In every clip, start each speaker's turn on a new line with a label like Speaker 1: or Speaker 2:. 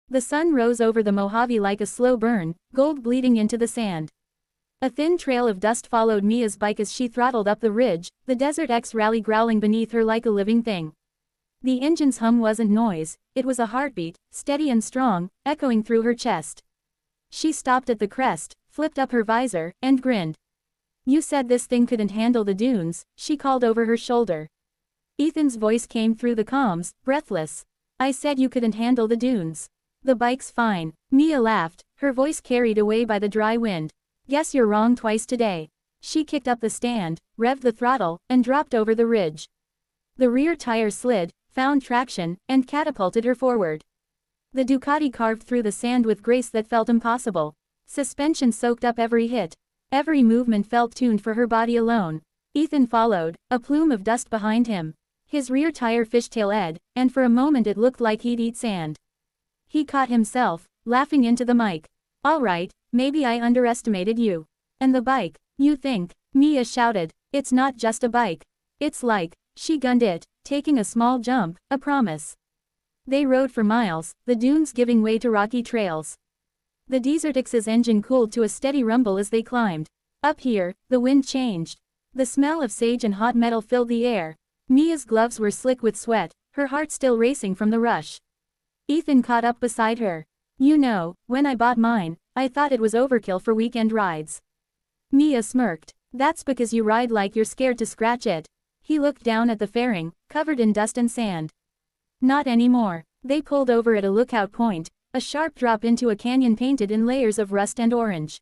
Speaker 1: The sun rose over the Mojave like a slow burn, gold bleeding into the sand. A thin trail of dust followed Mia's bike as she throttled up the ridge, the DesertX rally growling beneath her like a living thing. The engine's hum wasn't noise, it was a heartbeat, steady and strong, echoing through her chest. She stopped at the crest, flipped up her visor, and grinned. "You said this thing couldn't handle the dunes," she called over her shoulder. Ethan's voice came through the comms, breathless. "I said you couldn't handle the dunes. The bike's fine." Mia laughed, her voice carried away by the dry wind. "Guess you're wrong twice today." She kicked up the stand, revved the throttle, and dropped over the ridge. The rear tire slid, found traction, and catapulted her forward. The Ducati carved through the sand with grace that felt impossible. Suspension soaked up every hit. Every movement felt tuned for her body alone. Ethan followed, a plume of dust behind him. His rear tire fishtailed, and for a moment it looked like he'd eat sand. He caught himself, laughing into the mic. "All right, maybe I underestimated you. And the bike, you think," Mia shouted. "It's not just a bike. It's like," she gunned it, taking a small jump, "a promise." They rode for miles, the dunes giving way to rocky trails. The DesertX's engine cooled to a steady rumble as they climbed. Up here, the wind changed. The smell of sage and hot metal filled the air. Mia's gloves were slick with sweat, her heart still racing from the rush. Ethan caught up beside her. "You know, when I bought mine, I thought it was overkill for weekend rides." Mia smirked. "That's because you ride like you're scared to scratch it." He looked down at the fairing, covered in dust and sand. "Not anymore." They pulled over at a lookout point, a sharp drop into a canyon painted in layers of rust and orange.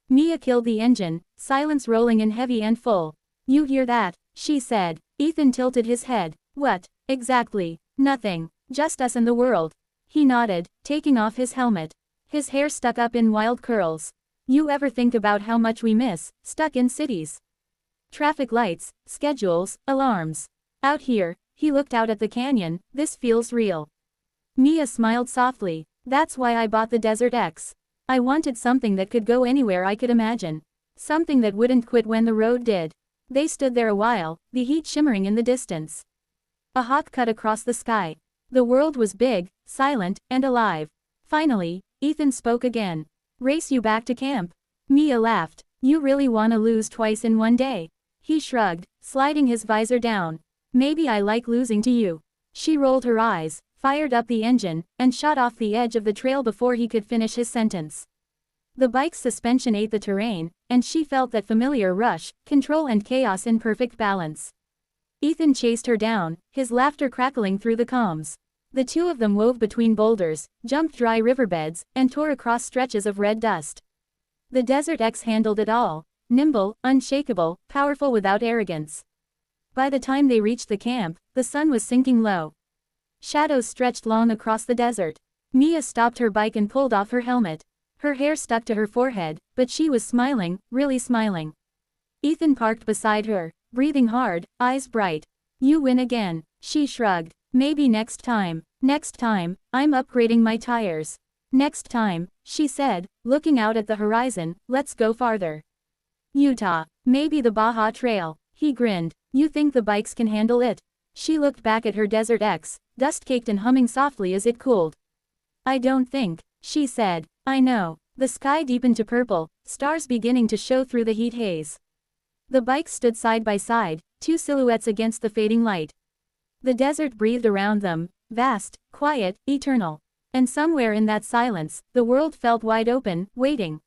Speaker 1: Mia killed the engine, silence rolling in heavy and full. "You hear that?" she said. Ethan tilted his head. "What, exactly?" "Nothing. Just us and the world." He nodded, taking off his helmet. His hair stuck up in wild curls. "You ever think about how much we miss, stuck in cities? Traffic lights, schedules, alarms. Out here," he looked out at the canyon, "this feels real." Mia smiled softly. "That's why I bought the DesertX. I wanted something that could go anywhere I could imagine. Something that wouldn't quit when the road did." They stood there a while, the heat shimmering in the distance. A hawk cut across the sky. The world was big, silent, and alive. Finally, Ethan spoke again. "Race you back to camp?" Mia laughed. "You really wanna lose twice in one day?" He shrugged, sliding his visor down. "Maybe I like losing to you." She rolled her eyes, fired up the engine, and shot off the edge of the trail before he could finish his sentence. The bike's suspension ate the terrain, and she felt that familiar rush, control and chaos in perfect balance. Ethan chased her down, his laughter crackling through the comms. The two of them wove between boulders, jumped dry riverbeds, and tore across stretches of red dust. The DesertX handled it all, nimble, unshakable, powerful without arrogance. By the time they reached the camp, the sun was sinking low. Shadows stretched long across the desert. Mia stopped her bike and pulled off her helmet. Her hair stuck to her forehead, but she was smiling, really smiling. Ethan parked beside her, breathing hard, eyes bright. "You win again," she shrugged. "Maybe next time. Next time, I'm upgrading my tires. Next time," she said, looking out at the horizon, "let's go farther. Utah. Maybe the Baja Trail." He grinned. "You think the bikes can handle it?" She looked back at her DesertX, dust-caked and humming softly as it cooled. "I don't think," she said. "I know." The sky deepened to purple, stars beginning to show through the heat haze. The bikes stood side by side, two silhouettes against the fading light. The desert breathed around them, vast, quiet, eternal. And somewhere in that silence, the world felt wide open, waiting.